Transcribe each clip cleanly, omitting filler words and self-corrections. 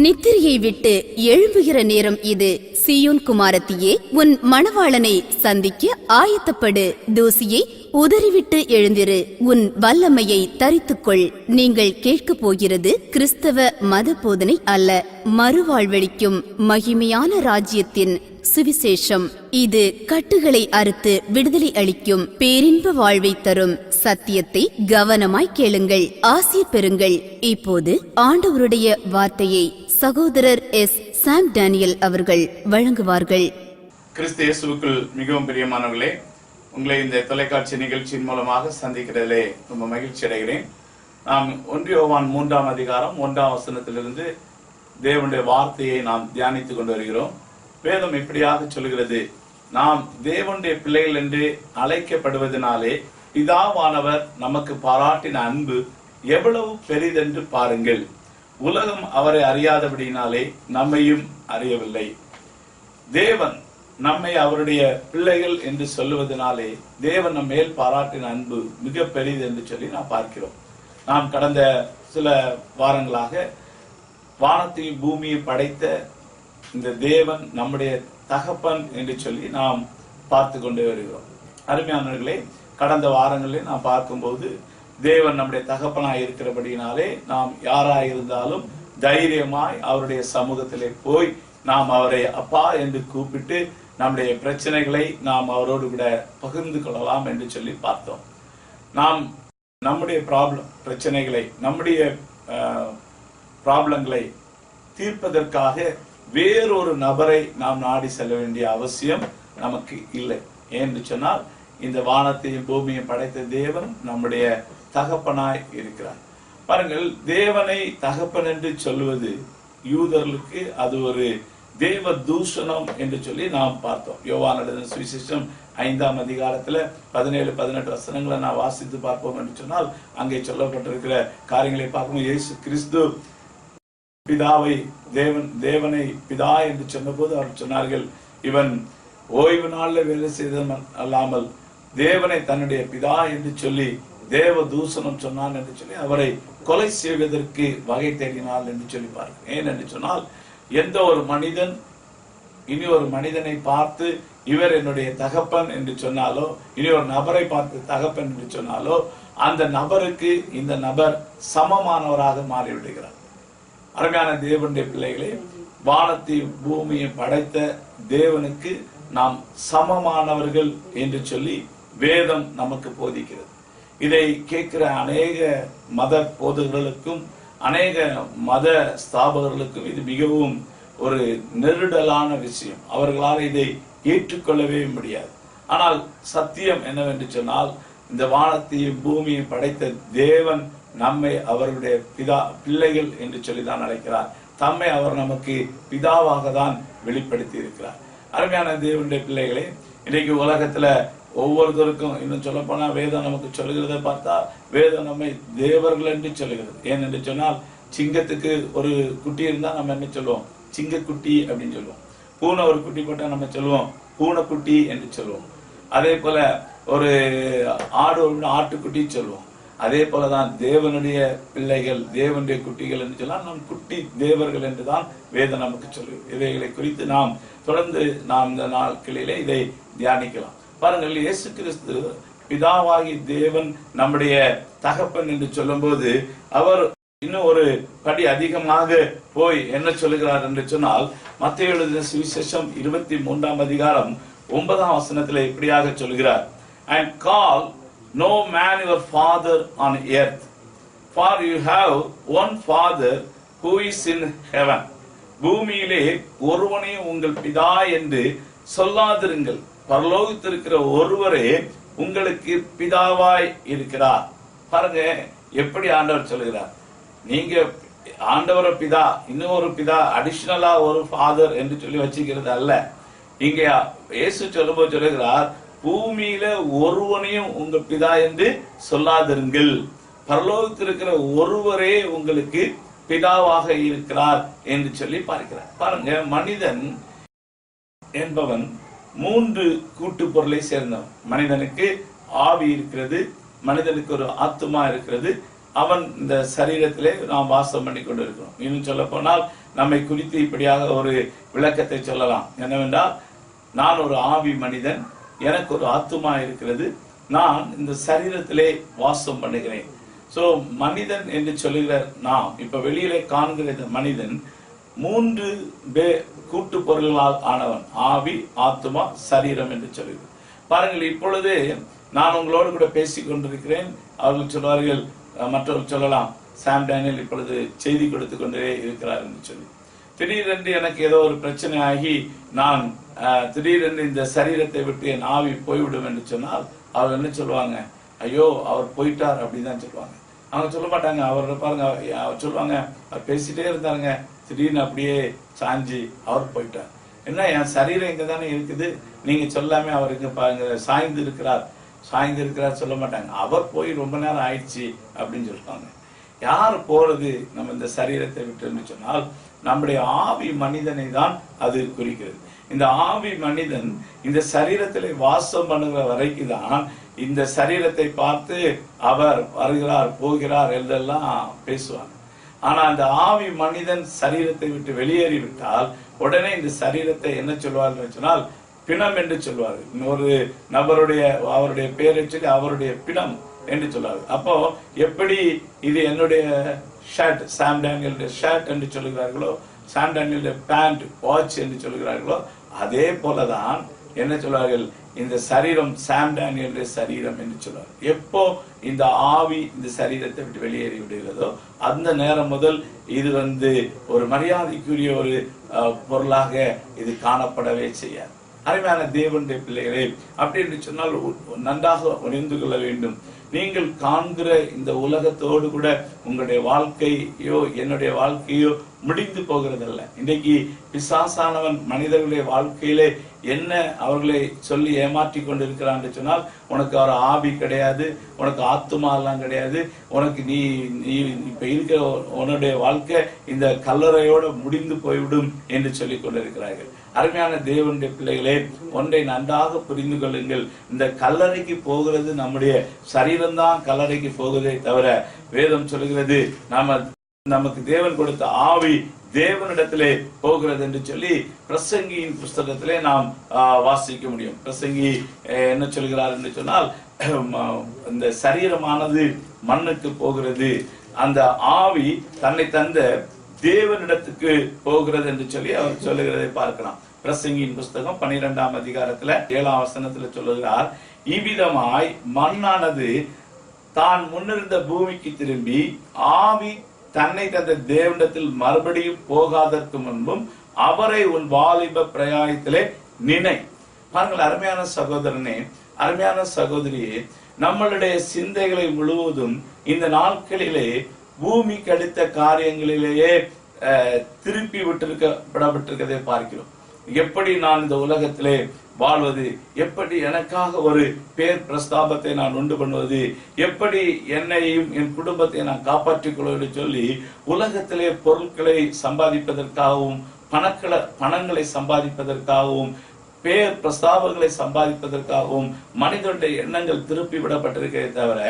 நித்திரையை விட்டு எழும்புகிற நேரம் இது. சீயோன் குமாரத்தியே, உன் மணவாளனை சந்திக்க ஆயத்தப்படு. தூசியை உதறிவிட்டு எழுந்திரு, உன் வல்லமையை தரித்துக்கொள். நீங்கள் கேட்கப் போகிறது கிறிஸ்தவ மத போதனை அல்ல, மறுவாழ்வளிக்கும் மகிமையான ராஜ்யத்தின் சுவிசேஷம். இது கட்டுகளை அறுத்து விடுதலை அளிக்கும் பேரின்ப வாழ்வை தரும் சத்தியத்தை கவனமாய் கேளுங்கள், ஆசீர் பெறுங்கள். இப்போது ஆண்டவருடைய வார்த்தையை சகோதரர் எஸ். சாம் டேனியல் அவர்கள் வழங்குவார்கள். கிறிஸ்து இயேசுவுக்குள் மிகவும் பிரியமானவர்களே, உங்களை இந்த தொலைக்காட்சி நிகழ்ச்சியின் மூலமாக சந்திக்கிறதிலே ரொம்ப மகிழ்ச்சி அடைகிறேன். நாம் 1 யோவான் 3ஆம் அதிகாரம் 1ஆம் வசனத்திலிருந்து தேவனுடைய வார்த்தையை நாம் தியானித்துக் கொண்டு வருகிறோம். வேதம் இப்படியாக சொல்கிறது, நாம் தேவனுடைய பிள்ளைகள் என்று அழைக்கப்படுவதனாலே பிதாவானவர் நமக்கு பாராட்டின அன்பு எவ்வளவு பெரிதென்று பாருங்கள். உலகம் அவரை அறியாதபடியினாலே நம்மையும் அறியவில்லை. தேவன் நம்மை அவருடைய பிள்ளைகள் என்று சொல்லுவதனாலே தேவன் நம் மேல் பாராட்டின அன்பு மிக பெரிது என்று சொல்லி நாம் பார்க்கிறோம். நாம் கடந்த சில வாரங்களாக வானத்தில் பூமியை படைத்த இந்த தேவன் நம்முடைய தகப்பன் என்று சொல்லி நாம் பார்த்து கொண்டே வருகிறோம். அருமையானவர்களே, கடந்த வாரங்களில் நாம் பார்க்கும்போது தேவன் நம்முடைய தகப்பனாய் இருக்கிறபடியினாலே நாம் யாராய் இருந்தாலும் தைரியமாய் அவருடைய சமூகத்திலே போய் நாம் அவரை அப்பா என்று கூப்பிட்டு நம்முடைய பிரச்சனைகளை நாம் அவரோடு கூட பகிர்ந்து கொள்ளலாம் என்று சொல்லி பார்த்தோம். நாம் நம்முடைய பிரச்சனைகளை, நம்முடைய ப்ராப்ளங்களை தீர்ப்பதற்காக வேறொரு நபரை நாம் நாடி செல்ல வேண்டிய அவசியம் நமக்கு இல்லை. ஏன்னு சொன்னால், இந்த வானத்தையும் பூமியையும் படைத்த தேவன் நம்முடைய தகப்பனாய் இருக்கிறார். பாருங்கள், தேவனை தகப்பன் என்று சொல்லுவது யூதர்களுக்கு அது ஒரு தேவ தூஷணம் என்று சொல்லி நாம் பார்த்தோம். யோவான் எழுதின சுவிசேஷம் 5ஆம் அதிகாரத்துல 17-18 வசனங்களை நான் வாசித்து பார்ப்போம் என்று சொன்னால், அங்கே சொல்லப்பட்டிருக்கிற காரியங்களை பார்க்கும்போது இயேசு கிறிஸ்து பிதாவை தேவனை பிதா என்று சொன்னபோது அவர் சொன்னார்கள், இவன் ஓய்வு நாளில் வேலை செய்தவன் அல்லாமல் தேவனை தன்னுடைய பிதா என்று சொல்லி தேவ தூஷணம் சொன்னான் என்று சொல்லி அவரை கொலை செய்வதற்கு வகை தேடினாள் என்று சொல்லி பாருங்க. ஏன் என்று சொன்னால், எந்த ஒரு மனிதன் இனி ஒரு மனிதனை பார்த்து இவர் என்னுடைய தகப்பன் என்று சொன்னாலோ, இனி ஒரு நபரை பார்த்து தகப்பன் என்று சொன்னாலோ, அந்த நபருக்கு இந்த நபர் சமமானவராக மாறிவிடுகிறார். அருமையான தேவனுடைய பிள்ளைகளே, வானத்தை பூமியை படைத்த தேவனுக்கு நாம் சமமானவர்கள் என்று சொல்லி வேதம் நமக்கு போதிக்கிறது. இதை கேட்கிற அநேக மத போதகர்களுக்கும் அநேக மத ஸ்தாபகர்களுக்கும் இது மிகவும் ஒரு நெருடலான விஷயம். அவர்களால் இதை ஏற்றுக்கொள்ளவே முடியாது. ஆனால் சத்தியம் என்னவென்று சொன்னால், இந்த வானத்தையும் பூமியை படைத்த தேவன் நம்மை அவருடைய பிள்ளைகள் என்று சொல்லிதான் அழைக்கிறார். தம்மை அவர் நமக்கு பிதாவாக தான் வெளிப்படுத்தி இருக்கிறார். அருமையான தேவனுடைய பிள்ளைகளே, இன்னைக்கு உலகத்துல ஒவ்வொருத்தருக்கும், இன்னும் சொல்ல போனா வேதம் நமக்கு சொல்லுகிறத பார்த்தா வேதம் நம்மை தேவர்கள் என்று சொல்லுகிறது. ஏனென்று சொன்னால், சிங்கத்துக்கு ஒரு குட்டி இருந்தா நம்ம என்ன சொல்லுவோம்? சிங்கக்குட்டி அப்படின்னு சொல்லுவோம். பூனை ஒரு குட்டி போட்டா நம்ம சொல்லுவோம் பூனைக்குட்டி என்று சொல்லுவோம். அதே போல ஒரு ஆடு ஒரு ஆட்டுக்குட்டி சொல்லுவோம். அதே போலதான் தேவனுடைய பிள்ளைகள், தேவனுடைய குட்டிகள் என்று சொன்னால் நம் குட்டி தேவர்கள் என்றுதான் வேதம் நமக்கு சொல்லுது. இவைகளை குறித்து நாம் தொடர்ந்து இந்த நாட்களிலே இதை தியானிக்கலாம். பாருங்கள், இயேசு கிறிஸ்து பிதாவாகி தேவன் நம்முடைய தகப்பன் என்று சொல்லும் போது அவர் இன்னும் ஒரு படி அதிகமாக போய் என்ன சொல்லுகிறார் என்று சொன்னால், மத்தேயு எழுதின சுவிசேஷம் 23ஆம் அதிகாரம் 9ஆம் வசனத்திலே இப்படியாக சொல்கிறார், and call no man your father on earth, for you have one father who is in heaven. பூமியிலே ஒருவனே உங்கள் பிதா என்று சொல்லாதிருங்கள், பரலோகத்திருக்கிற ஒருவரே உங்களுக்கு பிதாவாய் இருக்கிறார். பாருங்க எப்படி ஆண்டவர் சொல்லுகிறார். நீங்க ஆண்டவர பிதா, இன்னும் ஒரு பிதா அடிஷனலா ஒரு ஃபாதர் என்று சொல்லி வச்சுக்கிறது அல்ல. இங்க இயேசு சொல்லும்போது சொல்லுகிறார், பூமியில ஒருவனையும் உங்க பிதா என்று சொல்லாதிருங்கள், பரலோகத்தில் இருக்கிற ஒருவரே உங்களுக்கு பிதாவாக இருக்கிறார் என்று சொல்லி பார்க்கிறார். பாருங்க, மனிதன் என்பவன் 3 கூட்டு பொருளை சேர்ந்தவன். மனிதனுக்கு ஆவி இருக்கிறது, மனிதனுக்கு ஒரு ஆத்துமா இருக்கிறது, அவன் இந்த சரீரத்திலே நாம் வாசம் பண்ணி கொண்டு இருக்கிறோம். இன்னும் சொல்ல போனால் நம்மை குறித்து இப்படியாக ஒரு விளக்கத்தை சொல்லலாம். என்னவென்றால், நான் ஒரு ஆவி மனிதன், எனக்கு ஒரு ஆத்துமா இருக்கிறது, நான் இந்த சரீரத்திலே வாசம் பண்ணுகிறேன். சோ மனிதன் என்று சொல்லுகிற நாம் இப்ப வெளியிலே காண்கிற இந்த மனிதன் 3 கூட்டு பொருள்களால் ஆனவன். ஆவி, ஆத்துமா, சரீரம் என்று சொல்லுகிறேன். பாருங்கள், இப்பொழுது நான் உங்களோடு கூட பேசிக் கொண்டிருக்கிறேன். அவர்கள் சொல்வார்கள், மற்றவர்கள் சொல்லலாம், சாம் டேனியல் இப்பொழுது செய்தி கொடுத்து கொண்டே இருக்கிறார் என்று சொல்லி. திடீரென்று எனக்கு ஏதோ ஒரு பிரச்சனை ஆகி நான் திடீரென்று இந்த சரீரத்தை விட்டு என் ஆவி போய்விடும் என்று சொன்னால் அவர் என்ன சொல்லுவாங்க? ஐயோ, அவர் போயிட்டார் அப்படிதான் சொல்லுவாங்க. அவங்க சொல்ல மாட்டாங்க. அவர் பாருங்க, அவர் சொல்லுவாங்க, அவர் பேசிட்டே இருந்தாருங்க, திடீர்னு அப்படியே சாஞ்சி அவர் போயிட்டார். என்ன, என் சரீரம் இங்க தானே இருக்குது, நீங்க சொல்லாமே அவர் இங்க பாருங்க சாய்ந்து இருக்கிறார் சொல்ல மாட்டாங்க. அவர் போய் ரொம்ப நேரம் ஆயிடுச்சு அப்படின்னு சொல்லுவாங்க. யார் போறது நம்ம இந்த சரீரத்தை விட்டுன்னு சொன்னால் நம்முடைய ஆவி மனிதனை தான் அது குறிக்கிறது. இந்த ஆவி மனிதன் இந்த சரீரத்திலே வாசம் பண்ணுகிற வரைக்கும் தான் இந்த சரீரத்தை பார்த்து அவர் வருகிறார் போகிறார் என்றெல்லாம் பேசுவாங்க. ஆனா அந்த ஆவி மனிதன் சரீரத்தை விட்டு வெளியேறிவிட்டால் உடனே இந்த சரீரத்தை என்ன சொல்வார்கள் சொன்னால் பிணம் என்று சொல்வார்கள். இன்னொரு நபருடைய அவருடைய பெயரை சொல்லி அவருடைய பிணம் என்று சொல்வார்கள். அப்போ எப்படி இது என்னுடைய ஷர்ட், சாம் டேனியலுடைய ஷர்ட் என்று சொல்லுகிறார்களோ, சாம் டேனியலுடைய பேண்ட், வாட்ச் என்று சொல்லுகிறார்களோ, அதே போலதான் என்ன சொல்வார்கள், இந்த சரீரம் சாம் டேனியலுடைய சரீரம் என்று சொல்வார். எப்போ இந்த ஆவி இந்த சரீரத்தை விட்டு வெளியேறி விடுகிறதோ அந்த நேரம் முதல் இது ஒரு மரியாதைக்குரிய ஒரு பொருளாக இது காணப்படவே செய்யாது. அருமையான தேவனுடைய பிள்ளைகளே, அப்படி என்று சொன்னால் நன்றாக உணர்ந்து கொள்ள வேண்டும். நீங்கள் காண்கிற இந்த உலகத்தோடு கூட உங்களுடைய வாழ்க்கையோ என்னுடைய வாழ்க்கையோ முடிந்து போகிறதல்ல. இன்றைக்கு பிசாசானவன் மனிதர்களுடைய வாழ்க்கையிலே என்ன அவர்களை சொல்லி ஏமாற்றி கொண்டிருக்கிறான் என்று சொன்னால், உனக்கு ஒரு ஆவி கிடையாது, உனக்கு ஆத்துமா எல்லாம் கிடையாது, உனக்கு நீ இப்ப இருக்கிற உன்னுடைய வாழ்க்கை இந்த கல்லறையோட முடிந்து போய்விடும் என்று சொல்லிக் கொண்டிருக்கிறார்கள். அருமையான தேவனுடைய பிள்ளைகளே, ஒன்றை நன்றாக புரிந்து கொள்ளுங்கள். இந்த கல்லறைக்கு போகிறது நம்முடைய சரீரம்தான் கல்லறைக்கு போகுதே தவிர, வேதம் சொல்லுகிறது நமக்கு தேவன் கொடுத்த ஆவி தேவனிடத்திலே போகிறது என்று சொல்லி பிரசங்கியின் புஸ்தகத்திலே நாம் வாசிக்க முடியும். பிரசங்கி என்ன சொல்கிறார் என்று சொன்னால், இந்த சரீரமானது மண்ணுக்கு போகிறது, அந்த ஆவி தன்னை தந்த தேவனிடத்துக்கு போகிறது என்று சொல்லி அவர் சொல்லுகிறதை பார்க்கலாம். பிரசங்கியின் புஸ்தகம் 12ஆம் அதிகாரத்துல 7ஆம் வசனத்துல சொல்லுகிறார், இவ்விதமாய் மண்ணானது தான் முன்னிருந்த பூமிக்கு திரும்பி ஆவி தன்னை தந்த தேவனிடத்தில் மறுபடியும் போகாதற்கு முன்பும் அவரை உன் வாலிப பிரயாணத்திலே நினை. பாருங்கள், அருமையான சகோதரனே, அருமையான சகோதரியே, நம்மளுடைய சிந்தைகளை முழுவதும் இந்த நாட்களிலே பூமிக்கு அடுத்த காரியங்களிலேயே திருப்பி விட்டிருக்கப்படப்பட்டிருக்கதை பார்க்கிறோம். எப்படி நான் இந்த உலகத்திலே வாழ்வது, எப்படி எனக்காக ஒரு பேர் பிரஸ்தாபத்தை நான் உண்டு பண்ணுவது, எப்படி என்னையும் என் குடும்பத்தை நான் காப்பாற்றிக் கொள்வது சொல்லி உலகத்திலே பொருட்களை சம்பாதிப்பதற்காகவும் பணங்களை சம்பாதிப்பதற்காகவும் பேர் பிரஸ்தாபங்களை சம்பாதிப்பதற்காகவும் மனிதனுடைய எண்ணங்கள் திருப்பி விடப்பட்டிருக்கிறதை தவிர,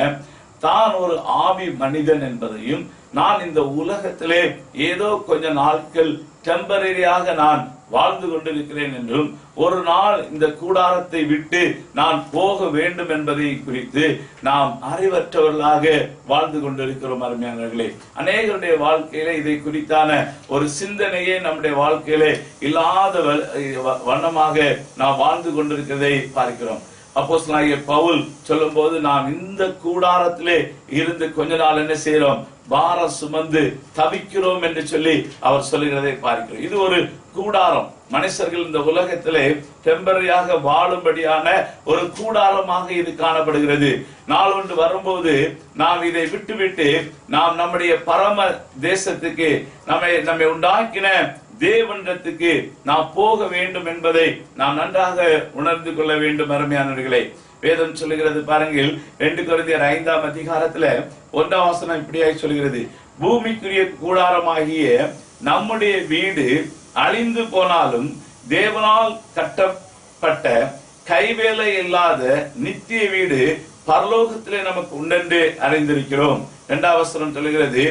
தான் ஒரு ஆவி மனிதன் என்பதையும், நான் இந்த உலகத்திலே ஏதோ கொஞ்ச நாட்கள் டெம்பரரியாக நான் வாழ்ந்து கொண்டிருக்கிறேன் என்றும், ஒரு நாள் இந்த கூடாரத்தை விட்டு நான் போக வேண்டும் என்பதை குறித்து நாம் அறிவற்றவர்களாக வாழ்ந்து கொண்டிருக்கிறோம். அருமையானவர்களே, அநேகருடைய வாழ்க்கையில இதை குறித்தான ஒரு சிந்தனையே நம்முடைய வாழ்க்கையிலே இல்லாத வண்ணமாக நாம் வாழ்ந்து கொண்டிருக்கிறதை பார்க்கிறோம். அப்போஸ்தலனாகிய பவுல் சொல்லும் போது, நாம் இந்த கூடாரத்திலே இருந்து கொஞ்ச நாள் என்ன செய்யறோம், பாரம் சுமந்து தவிக்கிறோம் என்று சொல்லி அவர் சொல்லுகிறதை பார்க்கிறோம். இது ஒரு கூடாரம். மனுஷர்கள் இந்த உலகத்திலே டெம்பரரியாக வாழும்படியான ஒரு கூடாரமாக இது காணப்படுகிறது. நாள் ஒன்று வரும்போது நாம் இதை விட்டுவிட்டு நாம் நம்முடைய பரம தேசத்துக்கு, நம்மை உண்டாக்கின தேவனிடத்துக்கு நாம் போக வேண்டும் என்பதை நாம் நன்றாக உணர்ந்து கொள்ள வேண்டும். அருமையானவர்களே, வேதம் சொல்லுகிறது பாருங்கள், 2 கொரிந்தியர் 5ஆம் அதிகாரத்துல 1ஆம் வசனம் இப்படியாய் சொல்கிறது, பூமிக்குரிய கூடாரமாகிய நம்முடைய வீடு அழிந்து போனாலும் தேவனால் கட்டப்பட்ட கைவேலை இல்லாத நித்திய வீடு பரலோகத்திலே நமக்கு உண்டென்று அறிந்திருக்கிறோம். 2வது வசனம் சொல்லுகிறது,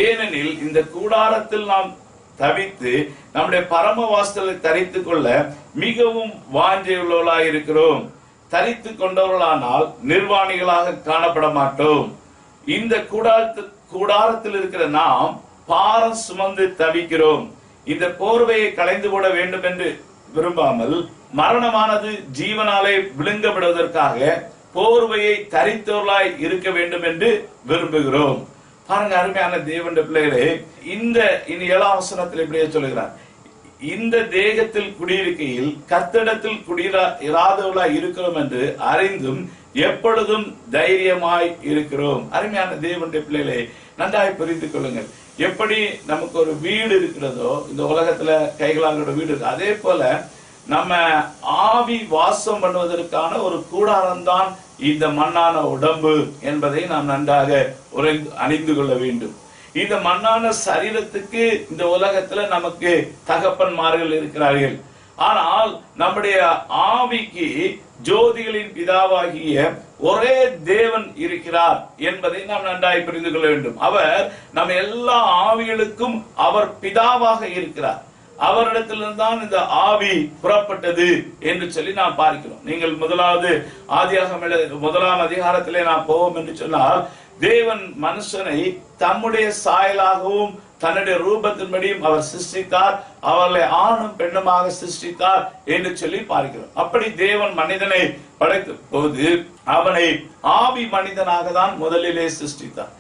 ஏனெனில் இந்த கூடாரத்தில் நாம் தவித்து நம்முடைய பரம வாசலை தரித்துக் கொள்ள மிகவும் வாஞ்சையுள்ளவர்களாய் இருக்கிறோம். தரித்து கொண்டவர்களானால் நிர்வாணிகளாக காணப்பட மாட்டோம். இந்த கூடாரத்தில் இருக்கிற நாம் பாரம் சுமந்து தவிக்கிறோம். இந்த போர்வையை களைந்து போட வேண்டும் என்று விரும்பாமல் மரணமானது ஜீவனாலே விழுங்கப்படுவதற்காக போர்வையை தரித்தவர்களாய் இருக்க வேண்டும் என்று விரும்புகிறோம். பாருங்க அருமையான தேவனுடைய பிள்ளைகளே, இந்த 7ஆம் வசனத்தில் இப்படியே சொல்லுகிறார், இந்த தேகத்தில் குடியிருக்கையில் கர்த்தரிடத்தில் இராதவர்களாய் இருக்கிறோம் என்று அறிந்தும் எப்பொழுதும் தைரியமாய் இருக்கிறோம். அருமையான தேவனுடைய பிள்ளைகளே, நன்றாய் புரிந்து கொள்ளுங்கள். எப்படி நமக்கு ஒரு வீடு இருக்கிறதோ, இந்த உலகத்துல கைகளாலோட வீடு இருக்கு, அதே போல நம்ம ஆவி வாசம் பண்ணுவதற்கான ஒரு கூடாரம் தான் இந்த மண்ணான உடம்பு என்பதை நாம் நன்றாக அறிந்து கொள்ள வேண்டும். இந்த மண்ணான சரீரத்துக்கு இந்த உலகத்துல நமக்கு தகப்பன்மார்கள் இருக்கிறார்கள். ஆனால் நம்முடைய ஆவிக்கு ஜோதிகளின் பிதாவாகிய ஒரே தேவன் இருக்கிறார் என்பதை நாம் நன்றாய் புரிந்து கொள்ள வேண்டும். அவர் நம்ம எல்லா ஆவிகளுக்கும் அவர் பிதாவாக இருக்கிறார். அவரிடத்தில்தான் இந்த ஆவி புறப்பட்டது என்று சொல்லி நாம் பார்க்கிறோம். நீங்கள் முதலாவது ஆதியாகமம் 1ஆம் அதிகாரத்திலே நாம் போவோம் என்று சொன்னால், தேவன் மனுஷனை தம்முடைய சாயலாகவும் தன்னுடைய ரூபத்தின்படியும் அவர் சிருஷ்டித்தார், அவர்களை ஆணும் பெண்ணுமாக சிருஷ்டித்தார் என்று சொல்லி பார்க்கிறோம். அப்படி தேவன் மனிதனை படைத்த போது அவனை ஆவி மனிதனாக தான் முதலிலே சிருஷ்டித்தார்.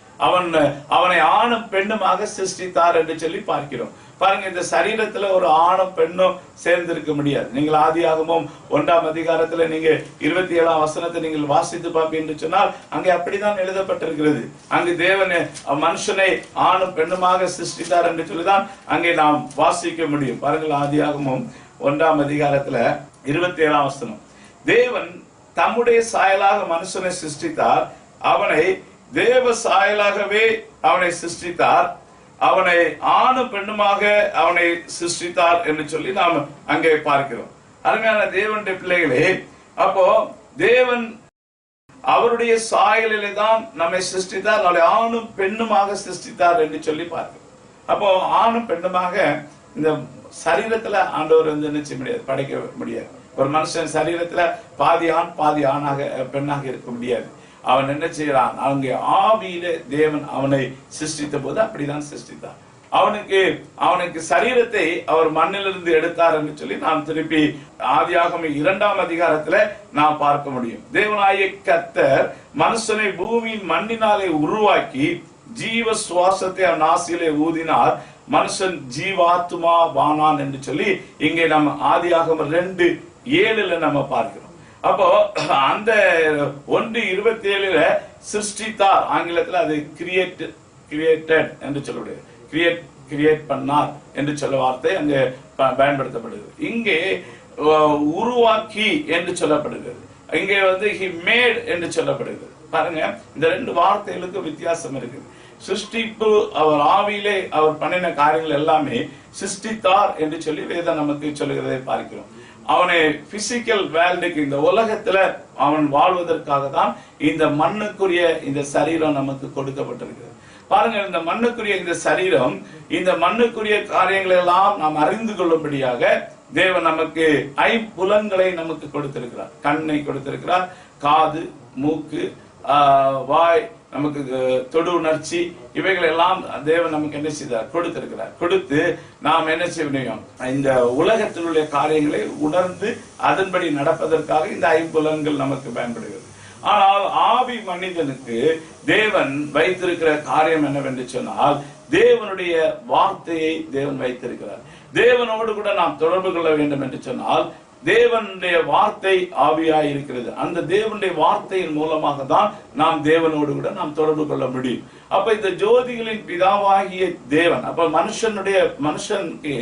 அவனை ஆணும் பெண்ணுமாக சிருஷ்டித்தார் என்று சொல்லி பார்க்கிறோம். பாருங்க, இந்த சரீரத்துல ஒரு ஆணும் பெண்ணும் சேர்ந்திருக்க முடியாது. நீங்கள் ஆதியாகமம் 1ஆம் அதிகாரத்துல நீங்க 27ஆம் வசனத்தை நீங்கள் வாசித்து பார்ப்பீங்க என்று சொன்னால் அங்கே அப்படித்தான் எழுதப்பட்டிருக்கிறது. அங்கு தேவன் மனுஷனை ஆணும் பெண்ணுமாக சிருஷ்டித்தார் என்று சொல்லிதான் அங்கே நாம் வாசிக்க முடியும். பாருங்கள், ஆதியாகமம் 1ஆம் அதிகாரத்துல 27ஆம் வசனம், தேவன் தம்முடைய சாயலாக மனுஷனை சிருஷ்டித்தார், அவனை தேவ சாயலாகவே அவனை சிருஷ்டித்தார், அவனை ஆணு பெண்ணுமாக அவனை சிருஷ்டித்தார் என்று சொல்லி நாம் அங்கே பார்க்கிறோம். அருமையான தேவனுடைய பிள்ளைகளே, அப்போ தேவன் அவருடைய சாயலிலே தான் நம்மை சிருஷ்டித்தார், அவளை ஆணும் பெண்ணுமாக சிருஷ்டித்தார் என்று சொல்லி பார்க்கிறோம். அப்போ ஆணும் பெண்ணுமாக இந்த சரீரத்துல ஆண்டவர் நினைச்ச முடியாது, படைக்க முடியாது. ஒரு மனுஷன் சரீரத்துல பாதி ஆண் பாதி பெண்ணாக இருக்க முடியாது. அவன் என்ன செய்யறான், அங்கே ஆவியிலே தேவன் அவனை சிருஷ்டித்த போது அப்படிதான் சிருஷ்டித்தார். அவனுக்கு சரீரத்தை அவர் மண்ணிலிருந்து எடுத்தார் என்று சொல்லி நாம் திருப்பி ஆதியாகமம் 2ஆம் அதிகாரத்துல நாம் பார்க்க முடியும். தேவனாகிய கர்த்தர் மனுஷனை பூமியின் மண்ணினாலே உருவாக்கி ஜீவ சுவாசத்தை அவன் நாசியிலே ஊதினார், மனுஷன் ஜீவாத்மா வானான் என்று சொல்லி இங்கே நம்ம ஆதியாகமம் 2:7 நம்ம பார்க்கிறோம். அப்போ அந்த 1:27 சிருஷ்டித்தார், ஆங்கிலத்தில் அது கிரியேட்டட் என்று சொல்லப்படுது, கிரியேட் பண்ணார் என்று சொல்ல வார்த்தை அங்கே பயன்படுத்தப்படுகிறது. இங்கே உருவாக்கி என்று சொல்லப்படுகிறது, இங்கே he made என்று சொல்லப்படுகிறது. பாருங்க, இந்த 2 வார்த்தைகளுக்கு வித்தியாசம் இருக்குது. சிருஷ்டிப்பு, அவர் ஆவியிலே அவர் பண்ணின காரியங்கள் எல்லாமே சிருஷ்டித்தார் என்று சொல்லி வேதம் நமக்கு சொல்லுகிறதை பார்க்கிறோம். அவனை பிசிக்கல் வேல்டுக்கு, இந்த உலகத்துல அவன் வாழ்வதற்காக தான் இந்த மண்ணுக்குரிய இந்த சரீரம் நமக்கு கொடுக்கப்பட்டிருக்கிறது. பாருங்க, இந்த மண்ணுக்குரிய இந்த சரீரம், இந்த மண்ணுக்குரிய காரியங்களை எல்லாம் நாம் அறிந்து கொள்ளும்படியாக தேவன் நமக்கு ஐம்புலன்களை நமக்கு கொடுத்திருக்கிறார். கண்ணை கொடுத்திருக்கிறார், காது, மூக்கு, வாய், நமக்கு தொடு உணர்ச்சி, இவைகள் எல்லாம் தேவன் நமக்கு என்ன செய்தார், கொடுத்திருக்கிறார். கொடுத்து நாம் என்ன செய்ய முடியும், இந்த உலகத்தினுடைய காரியங்களை உணர்ந்து அதன்படி நடப்பதற்காக இந்த ஐம்புலன்கள் நமக்கு பயன்படுகிறது. ஆனால் ஆவி மனிதனுக்கு தேவன் வைத்திருக்கிற காரியம் என்னவென்று சொன்னால், தேவனுடைய வார்த்தையை தேவன் வைத்திருக்கிறார். தேவனோடு கூட நாம் தொடர்பு கொள்ள வேண்டும் என்று சொன்னால் தேவனுடைய வார்த்தை ஆவியாய் இருக்கிறது. அந்த தேவனுடைய வார்த்தையின் மூலமாக தான் நாம் தேவனோடு கூட நாம் தொடர்பு கொள்ள முடியும். அப்ப இந்த ஜோதிகளின் பிதாவாகிய தேவன், அப்ப மனுஷனுக்கு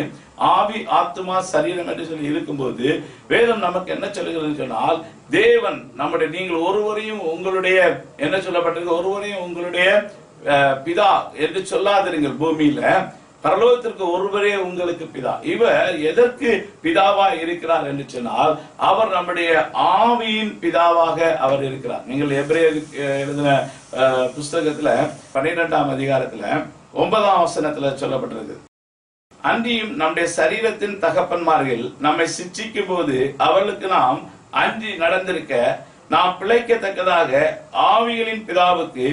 ஆவி, ஆத்மா, சரீரம் என்று சொல்லி இருக்கும்போது வேதம் நமக்கு என்ன சொல்லுகிறது சொன்னால், தேவன் நீங்கள் ஒருவரையும் உங்களுடைய என்ன சொல்லப்பட்டிருக்கு, ஒருவரையும் உங்களுடைய பிதா என்று சொல்லாதிருங்கள் பூமியில, பரலோகத்திற்கு ஒருவரே உங்களுக்கு பிதா. இவர் எதற்கு பிதாவா இருக்கிறார் என்று சொன்னால், அவர் நம்முடைய ஆவியின் பிதாவாக அவர் இருக்கிறார். நீங்கள் எபிரேயர் எழுதின புஸ்தகத்துல 12ஆம் அதிகாரத்துல 9ஆம் வசனத்துல சொல்லப்பட்டிருக்கு, அன்றியும் நம்முடைய சரீரத்தின் தகப்பன்மார்கள் நம்மை சிட்சிக்கும் போது அவர்களுக்கு நாம் அன்றி நடந்திருக்க நாம் பிழைக்கத்தக்கதாக ஆவிகளின் பிதாவுக்கு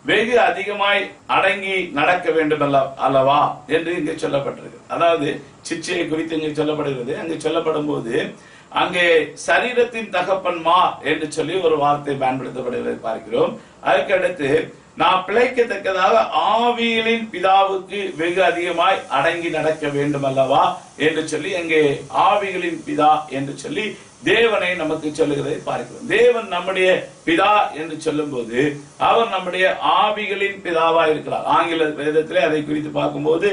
வெகு அதிகமாய் அடங்கி நடக்க வேண்டும் அல்லவா என்று இங்கு சொல்லப்பட்டிருக்கு. அதாவது சிச்சையை குறித்து இங்கு சொல்லப்படுகிறது. அங்கு சொல்லப்படும் போது அங்கே சரீரத்தின் தகப்பன்மார் என்று சொல்லி ஒரு வார்த்தை பயன்படுத்தப்படுவதை பார்க்கிறோம். அதுக்கடுத்து நாம் பிழைக்கத்தக்கதாக ஆவிகளின் பிதாவுக்கு வெகு அதிகமாய் அடங்கி நடக்க வேண்டும் அல்லவா என்று சொல்லி அங்கே ஆவிகளின் பிதா என்று சொல்லி தேவனை நமக்கு சொல்லுகிறதை பார்க்கிறோம். தேவன் நம்முடைய பிதா என்று சொல்லும் போது அவர் நம்முடைய ஆவிகளின் பிதாவா இருக்கிறார். ஆங்கில வேதத்திலே அதை குறித்து பார்க்கும்போது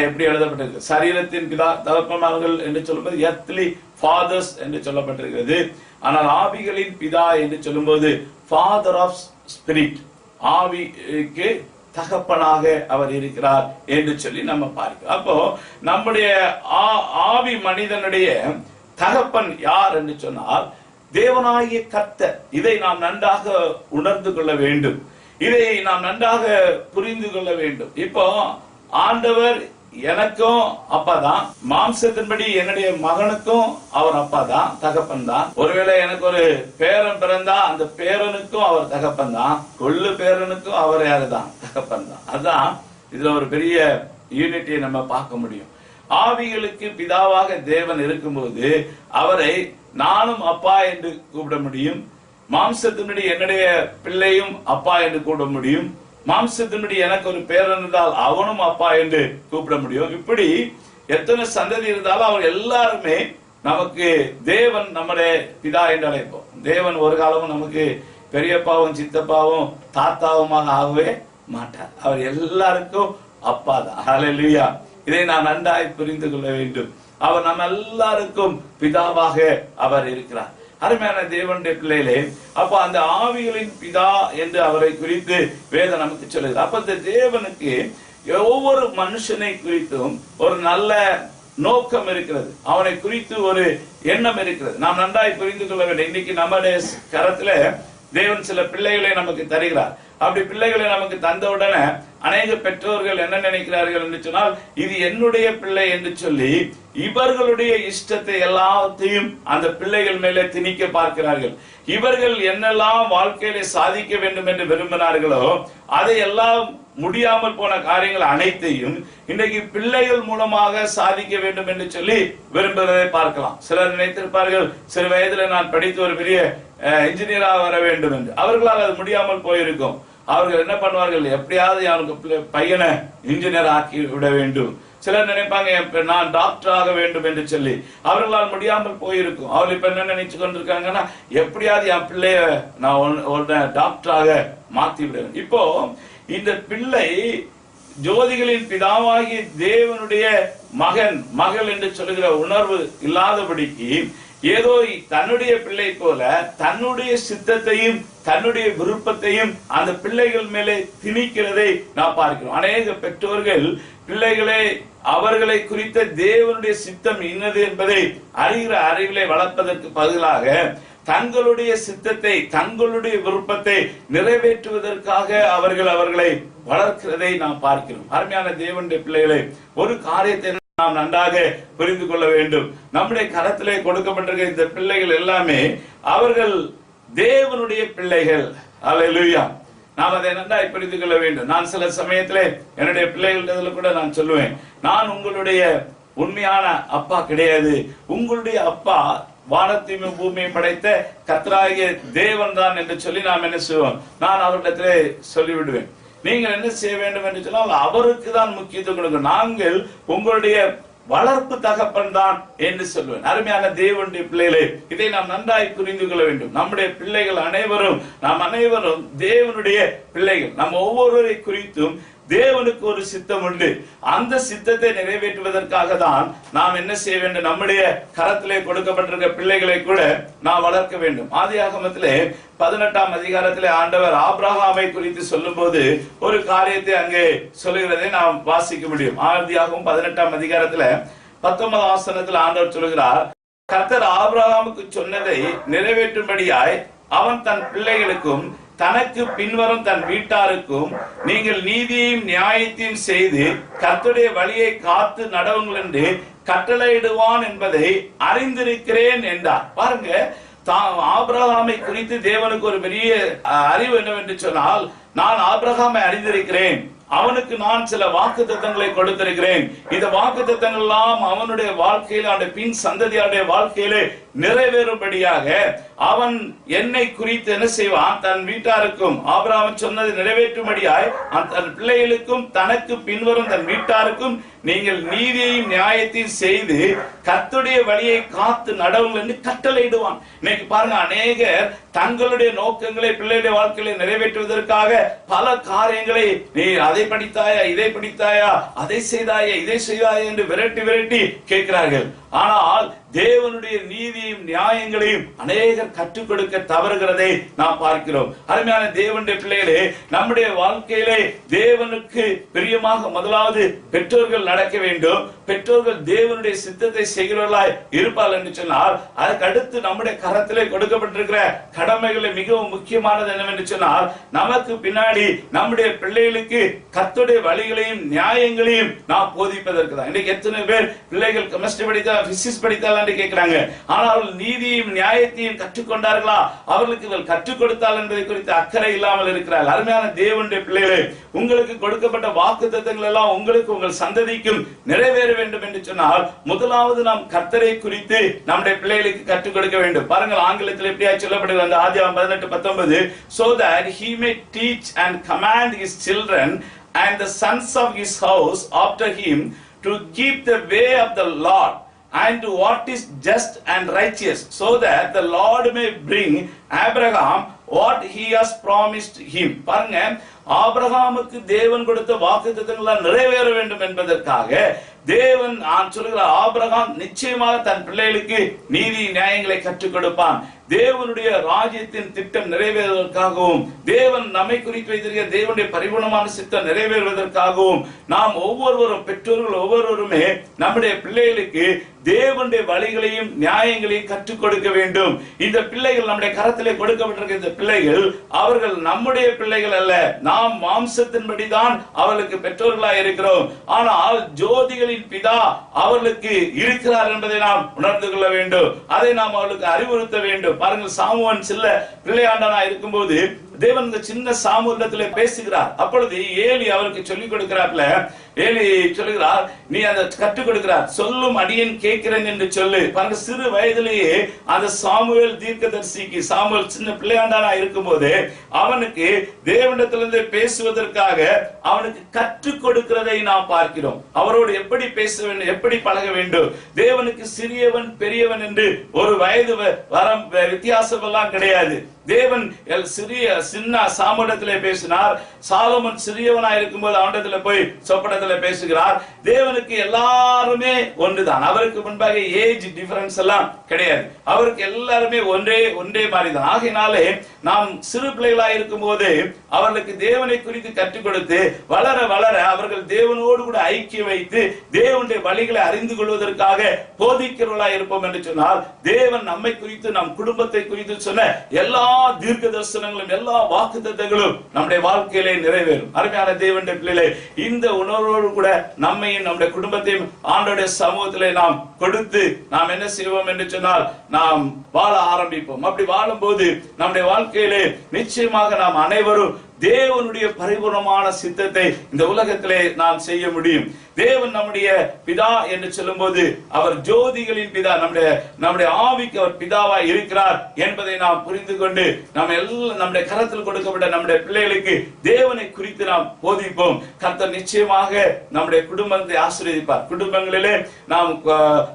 எப்படி எழுதப்பட்டிருக்கு, சரீரத்தின் பிதா தகப்பன்மார்கள் என்று சொல்லும்போது எர்த்லி ஃபாதர்ஸ் என்று சொல்லப்பட்டிருக்கிறது. ஆனால் ஆவிகளின் பிதா என்று சொல்லும்போது ஃபாதர் ஆஃப் ஸ்பிரிட், ஆவிக்கு தகப்பனாக அவர் இருக்கிறார் என்று சொல்லி நம்ம பார்க்கிறோம். அப்போ நம்முடைய ஆவி மனிதனுடைய தகப்பன் யார் என்று சொன்னால் தேவனாகிய கர்த்தர். இதை நாம் நன்றாக உணர்ந்து கொள்ள வேண்டும், இதை நாம் நன்றாக புரிந்து கொள்ள வேண்டும். இப்போ ஆண்டவர் எனக்கும் அப்பா தான், மாம்சத்தின்படி என்னுடைய மகனுக்கும் அவர் அப்பா தான், தகப்பன் தான். ஒருவேளை எனக்கு ஒரு பேரன் பிறந்தா அந்த பேரனுக்கும் அவர் தகப்பன் தான், கொள்ளு பேரனுக்கும் அவர் யாரு தான், தகப்பன் தான். அதான் இதுல ஒரு பெரிய யூனிட்டியை நம்ம பார்க்க முடியும். ஆவிகளுக்கு பிதாவாக தேவன் இருக்கும்போது அவரை நானும் அப்பா என்று கூப்பிட முடியும், மாம்சத்தின்படி என்னுடைய பிள்ளையும் அப்பா என்று கூப்பிட முடியும், மாம்சத்தின்படி எனக்கு ஒரு பேரன் இருந்தால் அவனும் அப்பா என்று கூப்பிட முடியும். இப்படி எத்தனை சந்ததி இருந்தாலும் அவர் எல்லாருமே நமக்கு தேவன் நம்முடைய பிதா என்று அழைப்போம். தேவன் ஒரு காலமும் நமக்கு பெரியப்பாவும் சித்தப்பாவும் தாத்தாவுமாக ஆகவே மாட்டார். அவர் எல்லாருக்கும் அப்பா தான். ஹல்லேலூயா. இதை நான் நன்றாய் புரிந்து கொள்ள வேண்டும். அவர் நம்ம எல்லாருக்கும் பிதாவாக அவர் இருக்கிறார். அருமையான தேவனுடைய பிள்ளைகளே, அப்ப அந்த ஆவிகளின் பிதா என்று அவரை குறித்து வேதம் நமக்கு சொல்லுது. அப்ப இந்த தேவனுக்கு ஒவ்வொரு மனுஷனை குறித்தும் ஒரு நல்ல நோக்கம் இருக்கிறது, அவனை குறித்து ஒரு எண்ணம் இருக்கிறது. நாம் நன்றாய் புரிந்து கொள்ள வேண்டும். இன்னைக்கு நம்முடைய கரத்துல தேவன் சில பிள்ளைகளை நமக்கு தருகிறார். அப்படி பிள்ளைகளை நமக்கு தந்தவுடனே அநேக பெற்றோர்கள் என்ன நினைக்கிறார்கள் என்று சொன்னால், இது என்னுடைய பிள்ளை என்று சொல்லி இவர்களுடைய இஷ்டத்தை எல்லாத்தையும் அந்த பிள்ளைகள் மேலே திணிக்க பார்க்கிறார்கள். இவர்கள் என்னெல்லாம் வாழ்க்கையில சாதிக்க வேண்டும் என்று விரும்பினார்களோ அதை எல்லாம் முடியாமல் போன காரியங்கள் அனைத்தையும் இன்றைக்கு பிள்ளைகள் மூலமாக சாதிக்க வேண்டும் என்று சொல்லி விரும்புவதை பார்க்கலாம். சிலர் நினைத்திருப்பார்கள், சிறு வயதுல நான் படித்து ஒரு பெரிய இன்ஜினியராக வர வேண்டும் என்று. அவர்களால் அது முடியாமல் போயிருக்கும். அவர்கள் என்ன பண்ணுவார்கள், எப்படியாவது அவனுக்கு பையனை இன்ஜினியர் ஆக்கி விட வேண்டும். சிலர் நினைப்பாங்க நான் டாக்டர் ஆக வேண்டும் என்று சொல்லி. அவர்களால் முடியாமல் போயிருக்கும். அவர்கள் இப்ப என்ன நினைச்சு கொண்டிருக்காங்கன்னா, எப்படியாவது என் பிள்ளைய நான் டாக்டராக மாத்தி விடுவேன். இப்போ இந்த பிள்ளை ஜோதிகளின் பிதாவாகி தேவனுடைய மகன் மகள் என்று சொல்லுகிற உணர்வு இல்லாதபடிக்கு ஏதோ தன்னுடைய பிள்ளை போல தன்னுடைய சித்தத்தையும் தன்னுடைய விருப்பத்தையும் அந்த பிள்ளைகள் மேலே திணிக்கிறதை நான் பார்க்கிறோம். அநேக பெற்றோர்கள் பிள்ளைகளை அவர்களை குறித்த தேவனுடைய சித்தம் இன்னது என்பதை அறிகிற அறிவிலை வளர்ப்பதற்கு பதிலாக தங்களுடைய சித்தத்தை தங்களுடைய விருப்பத்தை நிறைவேற்றுவதற்காக அவர்களை வளர்க்கிறதை நாம் பார்க்கிறோம். அருமையான தேவனுடைய பிள்ளைகளை, ஒரு காரியத்தை நாம் நன்றாக புரிந்து கொள்ள வேண்டும். நம்முடைய கரத்திலே கொடுக்கப்பட்டிருக்கிற இந்த பிள்ளைகள் எல்லாமே அவர்கள் தேவனுடைய பிள்ளைகள். அல்லேலூயா. நாம் அதை நன்றாக புரிந்து கொள்ள வேண்டும். நான் சில சமயத்திலே என்னுடைய பிள்ளைகள் கூட நான் சொல்லுவேன், நான் உங்களுடைய உண்மையான அப்பா கிடையாது, உங்களுடைய அப்பா வானத்தையும் பூமியை படைத்த கர்த்தராகிய தேவன் தான் என்று சொல்லி நாம் என்ன செய்வோம், நான் அவரிடத்திலே சொல்லிவிடுவேன். நீங்கள் என்ன செய்ய வேண்டும் என்று சொன்னால் அவருக்கு தான் முக்கியத்துவம் கொடுங்க, நாங்கள் உங்களுடைய வளர்ப்பு தகப்பன் தான் என்று சொல்லுவேன். அருமையான தேவனுடைய பிள்ளைகளே, இதை நாம் நன்றாய் புரிந்து கொள்ள வேண்டும். நம்முடைய பிள்ளைகள் அனைவரும், நாம் அனைவரும் தேவனுடைய பிள்ளைகள். நம்ம ஒவ்வொருவரை குறித்தும் தேவனுக்கு ஒரு சித்தம் உண்டு. அந்த சித்தத்தை நிறைவேற்றுவதற்காக தான் நாம் என்ன செய்ய வேண்டும்? நம்முடைய கரத்திலே கொடுக்கப்பட்டிருக்க பிள்ளைகளை கூட நாம் வளர்க்க வேண்டும். ஆதியாகமத்திலே 18ஆம் அதிகாரத்திலே ஆண்டவர் ஆபிரகாமை குறித்து சொல்லும் போது ஒரு காரியத்தை அங்கே சொல்லுகிறதை நாம் வாசிக்க முடியும். ஆதியாகமம் 18ஆம் அதிகாரத்துல 19ஆம் வசனத்தில் ஆண்டவர் சொல்லுகிறார், கர்த்தர் ஆபிரகாமுக்கு சொன்னதை நிறைவேற்றும்படியாய் அவன் தன் பிள்ளைகளுக்கும் தனக்கு பின்வரும் தன் வீட்டாருக்கும் நீங்கள் நீதியையும் நியாயத்தையும் செய்து கர்த்தருடைய வழியை காத்து நடவுங்கள் என்று கட்டளையிடுவான் என்பதை அறிந்திருக்கிறேன் என்றார். பாருங்க, ஆபிரகாமை குறித்து தேவனுக்கு ஒரு பெரிய அறிவு என்னவென்று சொன்னால், நான் ஆபிரகாமை அறிந்திருக்கிறேன், அவனுக்கு நான் சில வாக்குத்தத்தங்களை கொடுத்திருக்கிறேன். இந்த வாக்குத்தத்தங்கள் எல்லாம் அவனுடைய வாழ்க்கையில, அவனுடைய பின் சந்ததியாருடைய வாழ்க்கையிலே நிறைவேறும்படியாக அவன் என்னை குறித்து என்ன செய்வான்? தன் வீட்டாருக்கும், ஆபிரகாம் சொன்னதை நிறைவேற்றும்படியாய் தன் பிள்ளைகளுக்கும் தனக்கு பின்வரும் தன் வீட்டாருக்கும் நீங்கள் நீதியையும் நியாயத்தையும் செய்து கர்த்தருடைய வழியை காத்து நடவுங்கள் என்று கட்டளையிடுவான். இன்னைக்கு பாருங்க, அநேகர் தங்களுடைய நோக்கங்களை பிள்ளைகளுடைய வாழ்க்கையை நிறைவேற்றுவதற்காக பல காரியங்களை, நீ அதை படித்தாயா, இதை படித்தாயா, அதை செய்தாயா, இதை செய்தாயா என்று விரட்டி விரட்டி கேட்கிறார்கள். ஆனால் தேவனுடைய நீதியும் நியாயங்களையும் அநேகர் கற்றுக் கொடுக்க தவறுகிறதை நாம் பார்க்கிறோம். அருமையான தேவனுடைய பிள்ளைகளே, நம்முடைய வாழ்க்கையிலே தேவனுக்கு பிரியமாக முதலாவது பெற்றோர்கள் நடக்க வேண்டும். பெற்றோர்கள் தேவனுடைய சித்தத்தை செய்கிறவர்களாய் இருப்பார்கள் என்று சொன்னால், அதற்கு அடுத்து நம்முடைய கரத்திலே கொடுக்கப்பட்டிருக்கிற கடமைகளை மிகவும் முக்கியமானது என்னவென்று சொன்னால், நமக்கு பின்னாடி நம்முடைய பிள்ளைகளுக்கு கர்த்தருடைய வழிகளையும் நியாயங்களையும் நாம் போதிப்பதற்கு தான். இன்னைக்கு எத்தனை பேர் பிள்ளைகள் கெமிஸ்ட்ரி படித்தா, பிசிக்ஸ் படித்தால் என்று கேட்கிறாங்க. ஆனால் அவர்கள் நீதியையும் நியாயத்தையும் கற்றுக்கொண்டார்களா, அவர்களுக்கு கற்றுக் கொடுத்தால் என்பதை குறித்து அக்கறை இல்லாமல் இருக்கிறார்கள். அருமையான தேவனுடைய பிள்ளைகளே, உங்களுக்கு கொடுக்கப்பட்ட வாக்குத்தத்தங்கள் எல்லாம் உங்களுக்கு உங்கள் சந்ததிக்கும் நிறைவேற வேண்டும் என்று சொன்னால், முதலாவது நாம் கர்த்தரை குறித்து நம்முடைய பிள்ளைகளுக்கு கற்றுக் கொடுக்க வேண்டும். பாருங்கள், ஆங்கிலத்தில் எப்படியா சொல்லப்படுகிறது அந்த ஆதியாகமம் 18:19, so that he may teach and command his children and the sons of his house after him to keep the way of the Lord and what is just and righteous, so that the Lord may bring Abraham what he has promised him. பாருங்க, ஆபிரகாமுக்கு தேவன் கொடுத்த வாக்குத்தத்தங்கள் நிறைவேற வேண்டும் என்பதற்காக தேவன் சொல்கிறார், ஆபிரகாம் நிச்சயமாக தன் பிள்ளைகளுக்கு நீதி நியாயங்களை கற்றுக் கொடுப்பான். தேவனுடைய ராஜ்யத்தின் திட்டம் நிறைவேறுவதற்காகவும், தேவன் நம்மை குறித்து வைத்திருக்கிற தேவனுடைய பரிபூர்ணமான சித்தம் நிறைவேறுவதற்காகவும் நாம் ஒவ்வொருவரும், பெற்றோர்கள் ஒவ்வொருவருமே நம்முடைய பிள்ளைகளுக்கு தேவனுடைய வழிகளையும் நியாயங்களையும் கற்றுக் கொடுக்க வேண்டும். இந்த பிள்ளைகள் நம்முடைய கரத்திலே கொடுக்கப்பட்டிருக்கிற இந்த பிள்ளைகள் அவர்கள் நம்முடைய பிள்ளைகள் அல்ல. நாம் மாம்சத்தின்படிதான் அவர்களுக்கு பெற்றோர்களாக இருக்கிறோம். ஆனால் ஜோதிகளின் பிதா அவர்களுக்கு இருக்கிறார் என்பதை நாம் உணர்ந்து கொள்ள வேண்டும். அதை நாம் அவர்களுக்கு அறிவுறுத்த வேண்டும். பாருங்கள், சாமுவேல் சில பிள்ளையாண்டனா இருக்கும்போது தேவன் இந்த சின்ன சாமுவேலிடத்திலே பேசுகிறார். அப்பொழுது ஏலி அவருக்கு சொல்லிக் கொடுக்கிறார்ல, ஏலி சொல்லுகிறார், நீ அதை கற்றுக் கொடுக்கிறார், சொல்லும் அடியேன் கேட்கிறேன் என்று சொல்லு. பாருங்க, சிறு வயதிலேயே அந்த சாமுவேல் தீர்க்கதரிசிக்கு, சாமுவேல் சின்ன பிள்ளையாண்டானா இருக்கும் போது அவனுக்கு தேவனிடத்திலிருந்து பேசுவதற்காக அவனுக்கு கற்றுக் கொடுக்கிறதை நாம் பார்க்கிறோம். அவரோடு எப்படி பேச வேண்டும், எப்படி பழக வேண்டும். தேவனுக்கு சிறியவன் பெரியவன் என்று ஒரு வயது வரம் வித்தியாசம் எல்லாம் கிடையாது. தேவன் சின்ன சாமுவேலிடத்திலே பேசினார். சாலமோன் சிறியவனாய் இருக்கும்போது அவனிடத்துல போய் சொப்பனத்துல பேசுகிறார். தேவனுக்கு எல்லாருமே ஒன்றுதான். அவருக்கு முன்பாக ஏஜ் டிஃபரன்ஸ் எல்லாம் கிடையாது. அவருக்கு எல்லாருமே ஒன்றே மாதிரிதான். ஆகையினாலே நாம் சிறு பிள்ளைகளாய் இருக்கும் போது அவர்களுக்கு தேவனை குறித்து கற்றுக் கொடுத்து வளர வளர அவர்கள் தேவனோடு கூட ஐக்கியம் வைத்து தேவனுடைய வழிகளை அறிந்து கொள்வதற்காக போதிக்கிறவர்களாய் இருப்போம் என்று சொன்னால், தேவன் நம்மை குறித்து, நம் குடும்பத்தை குறித்து சொன்ன எல்லா தீர்க்க தரிசனங்களும் எல்லா வாக்குத்தத்தங்களும் நம்முடைய வாழ்க்கையிலே நிறைவேறும். அருமையான தேவனுடைய பிள்ளைகளே, இந்த உணர்வோடு கூட நம்மையும் நம்முடைய குடும்பத்தையும் ஆண்டவருடைய சமூகத்திலே நாம் கொடுத்து நாம் என்ன செய்வோம் என்று சொன்னால், நாம் வாழ ஆரம்பிப்போம். அப்படி வாழும் போது நம்முடைய வாழ்க்கையிலே நிச்சயமாக நாம் அனைவரும் தேவனுடைய பரிபூர்ணமான சித்தத்தை இந்த உலகத்திலே நாம் செய்ய முடியும். தேவன் நம்முடைய பிதா என்று சொல்லும் போது அவர் ஜோதிகளின் பிதா, நம்முடைய ஆவிக்கு அவர் பிதாவாய் இருக்கிறார் என்பதை நாம் புரிந்து கொண்டு நாம் எல்லாம் நம்முடைய கரத்தில் கொடுக்கப்பட்ட நம்முடைய பிள்ளைகளுக்கு தேவனை குறித்து நாம் போதிப்போம். கர்த்தர் நிச்சயமாக நம்முடைய குடும்பத்தை ஆசீர்வதிப்பார். குடும்பங்களிலே நாம்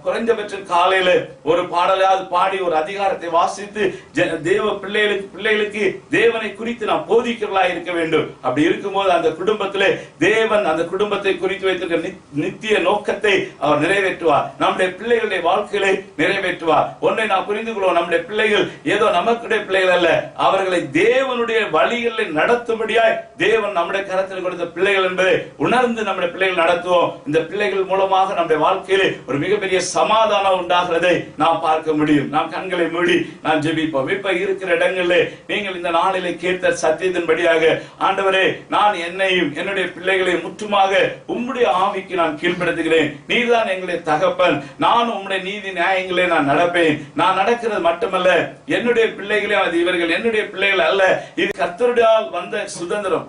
குறைந்தபட்ச காலையில ஒரு பாடலாவது பாடி ஒரு அதிகாரத்தை வாசித்து தேவ பிள்ளைகளுக்கு தேவனை குறித்து நாம் போதிக்கிறவர்களாய் இருக்க வேண்டும். அப்படி இருக்கும்போது அந்த குடும்பத்திலே தேவன் அந்த குடும்பத்தை குறித்து வைத்திருக்கிற நித்திய நோக்கத்தை அவர் நிறைவேற்றுவார். நம்முடைய பிள்ளைகளுடைய வாழ்க்கையை நிறைவேற்றுவார். ஒன்றை நாம் புரிந்து கொள்வோம், நம்முடைய பிள்ளைகள் ஏதோ நமக்குடைய பிள்ளைகள் அல்ல, அவர்களை தேவனுடைய வழிகளில் நடத்தும்படியாய் தேவன் நம்முடைய கரத்தில் கொடுத்த பிள்ளைகள் என்பதை உணர்ந்து நம்முடைய பிள்ளைகள் நடத்துவோம். இந்த பிள்ளைகள் மூலமாக நம்முடைய வாழ்க்கையிலே ஒரு மிகப்பெரிய சமாதானம் உண்டாகிறதை நாம் பார்க்க முடியும். நாம் கண்களை மூடி நாம் ஜெபிப்போம். இப்ப இருக்கிற இடங்களிலே நீங்கள் இந்த நாளிலே கேட்ட சத்தியத்தின்படியாக, ஆண்டவரே, நான் என்னையும் என்னுடைய பிள்ளைகளை முற்றுமாக உம்முடைய ஆவிக்கு நான் கீழ்ப்படுத்துகிறேன். நீதான் எங்களுடைய தகப்பன். நான் உம்முடைய நீதி நியாயங்களே நான் நடப்பேன். நான் நடக்கிறது மட்டுமல்ல, என்னுடைய பிள்ளைகளே அது இவர்கள் என்னுடைய பிள்ளைகள் அல்ல, இது கர்த்தரால் வந்த சுதந்திரம்.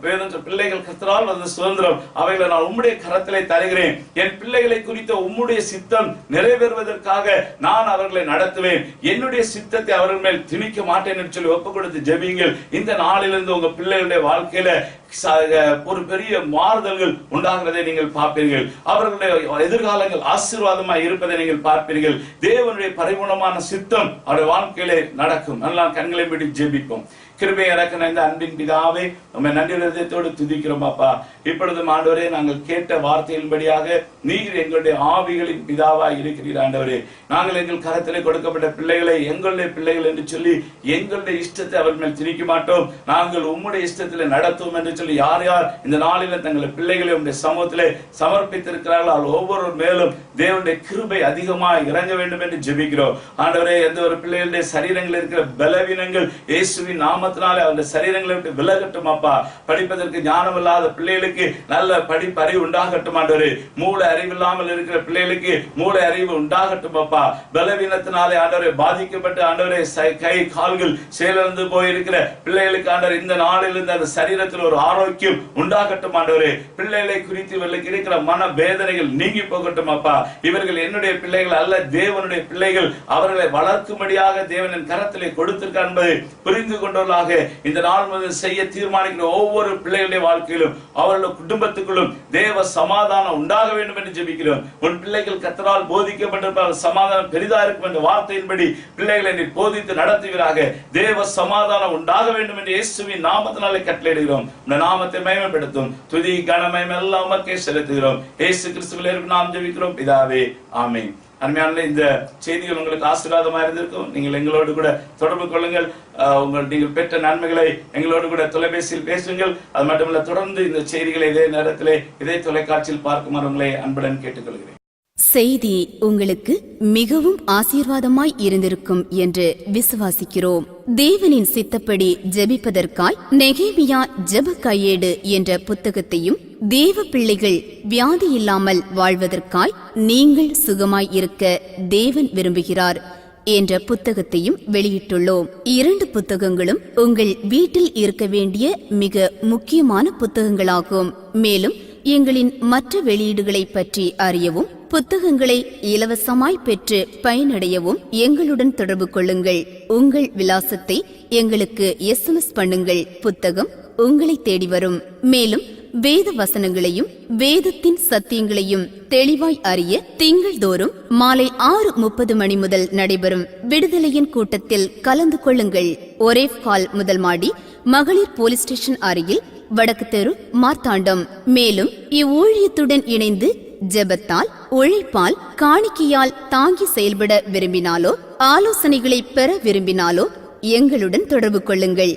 பிள்ளைகள் கர்த்தரால் வந்த சுதந்திரம். அவைகளை நான் உம்முடைய கரத்திலே தருகிறேன். என் பிள்ளைகளை குறித்த உம்முடைய சித்தம் நிறைவேறுவதற்காக நான் அவர்களை நடத்துவேன். என்னுடைய சித்தத்தை அவர்கள் மேல் திணிக்க மாட்டேன் என்று சொல்லி ஒப்புக் கொடுத்து ஜெபியுங்கள். இந்த நாளிலிருந்து உங்க பிள்ளைகளுடைய வாழ்க்கையில ஒரு பெரிய மாறுதல்கள் உண்டாகிறதை நீங்கள் பார்ப்பீர்கள். அவர்களுடைய எதிர்காலங்கள் ஆசீர்வாதமாக இருப்பதை நீங்கள் பார்ப்பீர்கள். தேவனுடைய பரிபூர்ணமான சித்தம் அவருடைய வாழ்க்கையிலே நடக்கும். நல்லா கண்களை மூடி ஜெபிப்போம். கிருபை இறக்கின இந்த அன்பின் பிதாவே, நம்ம நன்றி ஹிருதயத்தோடு துதிக்கிறோம் அப்பா. இப்பொழுது ஆண்டவரே, நாங்கள் கேட்ட வார்த்தையின்படியாக நீர் எங்களுடைய ஆவிகளின் பிதாவாய் இருக்கிறீர். ஆண்டவரே, நாங்கள் எங்கள் கரத்திலே கொடுக்கப்பட்ட பிள்ளைகளை எங்களுடைய பிள்ளைகள் என்று சொல்லி எங்களுடைய இஷ்டத்தை அவர் மேல் திணிக்க மாட்டோம். நாங்கள் உம்முடைய இஷ்டத்திலே நடத்துவோம் என்று சொல்லி யார் யார் இந்த நாளில் தங்களுடைய பிள்ளைகளை உங்களுடைய சமூகத்திலே சமர்ப்பித்திருக்கிறார்கள் ஒவ்வொரு மேலும் தேவனுடைய கிருபை அதிகமாக இறங்க வேண்டும் என்று ஜெபிக்கிறோம். ஆண்டவரே, எந்த ஒரு பிள்ளைகளுடைய சரீரங்களில் இருக்கிற பலவீனங்கள் இயேசுவின் நாமத்தினாலே அவருடைய சரீரங்களை விட்டு விலகட்டும் அப்பா. படிப்பதற்கு ஞானம் இல்லாத பிள்ளைகளுக்கு நல்ல படிப்பறிவு உண்டாகட்டும் ஆண்டவரே. மூளை அறிவில்லாமல் இருக்கிற பிள்ளைகளுக்கு மூளை அறிவு உண்டாகட்டும் அப்பா. பலவீனத்தினாலே ஆண்டவரை பாதிக்கப்பட்ட ஆண்டவரை கை கால்கள் செயலிழந்து போயிருக்கிற பிள்ளைகளுக்கு ஆண்டவர் இந்த நாளில் இருந்து அந்த சரீரத்தில் ஒரு ஆரோக்கியம் உண்டாகட்டும் ஆண்டவரே. பிள்ளைகளை குறித்து இவர்களுக்கு இருக்கிற மன வேதனைகள் நீங்கி போகட்டும் அப்பா. இவர்கள் என்னுடைய பிள்ளைகள் அல்ல, தேவனுடைய பிள்ளைகள். அவர்களை வளர்க்கும்படியாக தேவனின் கரத்திலே கொடுத்திருக்கார் என்பதை புரிந்து கொண்டவர்களாக இந்த நாள் முதல் செய்ய தீர்மானிக்கிற ஒவ்வொரு பிள்ளைகளுடைய வாழ்க்கையிலும் அவர்களுடைய குடும்பத்துக்குள்ளும் தேவ சமாதானம் உண்டாக வேண்டும் என்று ஜெபிக்கிறோம். உன் பிள்ளைகள் கர்த்தரால் போதிக்கப்பட்டிருப்பார்கள், சமாதானம் பெரிதா இருக்கும் என்ற வார்த்தையின்படி பிள்ளைகளை நீ போதித்து நடத்துவீராக. தேவ சமாதானம் உண்டாக வேண்டும் என்று இயேசுவின் நாமத்தினாலே கட்டளையிடுகிறோம். இந்த நாமத்தை மகிமைப்படுத்தும் துதி கனமயம் எல்லாம் உமக்கே செலுத்துகிறோம். இயேசு கிறிஸ்துவிலே நாம் ஜெபிக்கிறோம் பிதாவே, ஆமென். அருமையான இந்த செய்திகள் உங்களுக்கு ஆசீர்வாதமா இருந்திருக்கும். நீங்கள் எங்களோடு கூட தொடர்பு கொள்ளுங்கள். நீங்கள் பெற்ற நன்மைகளை எங்களோடு கூட தொலைபேசியில் பேசுங்கள். அது மட்டுமல்ல, தொடர்ந்து இந்த செய்திகளை இதே நேரத்திலே இதே தொலைக்காட்சியில் பார்க்குமாறு உங்களை அன்புடன் கேட்டுக்கொள்கிறேன். செய்தி உங்களுக்கு மிகவும் ஆசீர்வாதமாய் இருந்திருக்கும் என்று விசுவாசிக்கிறோம். தேவனின் சித்தப்படி ஜெபிப்பதற்காய் நெகேமியா ஜெப கையேடு என்ற புத்தகத்தையும், தேவ பிள்ளைகள் வியாதி இல்லாமல் வாழ்வதற்காய் நீங்கள் சுகமாய் இருக்க தேவன் விரும்புகிறார் என்ற புத்தகத்தையும் வெளியிட்டுள்ளோம். 2 புத்தகங்களும் உங்கள் வீட்டில் இருக்க வேண்டிய மிக முக்கியமான புத்தகங்களாகும். மேலும் எங்களின் மற்ற வெளியீடுகளை பற்றி அறியவும், புத்தகங்களை இலவசமாய் பெற்று பயனடையவும் எங்களுடன் தொடர்பு கொள்ளுங்கள். உங்கள் விலாசத்தை எங்களுக்கு SMS பண்ணுங்கள். புத்தகம் உங்களை தேடி வரும். மேலும் வேத வசனங்களையும் வேதத்தின் சத்தியங்களையும் தெளிவாய் அறிய திங்கள்தோறும் மாலை 6:30 மணி முதல் நடைபெறும் விடுதலையின் கூட்டத்தில் கலந்து கொள்ளுங்கள். ஒரேஃப் ஹால் முதல் மாடி, மகளிர் போலீஸ் ஸ்டேஷன் அருகில், வடக்கு தெரு, மார்த்தாண்டம். மேலும் இவ்வூழியத்துடன் இணைந்து ஜெபத்தால், உழைப்பால், காணிக்கையால் தாங்கி செயல்பட விரும்பினாலோ, ஆலோசனைகளை பெற விரும்பினாலோ எங்களுடன் தொடர்பு கொள்ளுங்கள்.